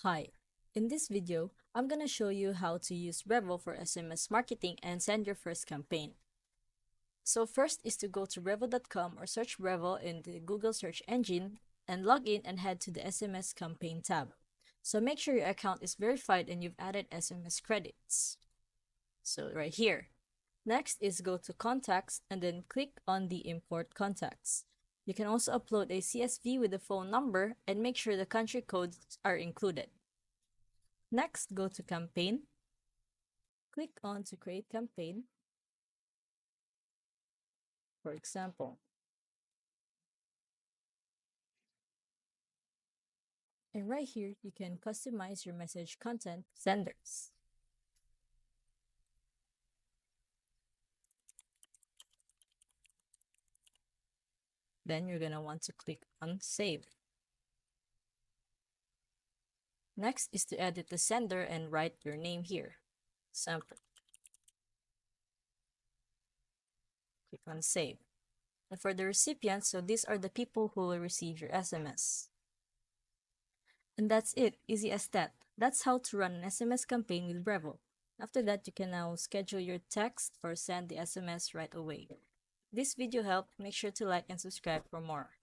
Hi, in this video, I'm gonna show you how to use Brevo for SMS marketing and send your first campaign. So first is to go to brevo.com or search Brevo in the Google search engine and log in and head to the SMS campaign tab. So make sure your account is verified and you've added SMS credits. So right here. Next is go to contacts and then click on the import contacts. You can also upload a CSV with the phone number and make sure the country codes are included. Next, go to campaign. Click on to create campaign, for example. And right here, you can customize your message content senders. Then you're going to want to click on save. Next is to edit the sender and write your name here. Sample. Click on save. And for the recipients, so these are the people who will receive your SMS. And that's it, easy as that. That's how to run an SMS campaign with Brevo. After that, you can now schedule your text or send the SMS right away. If this video helped, make sure to like and subscribe for more.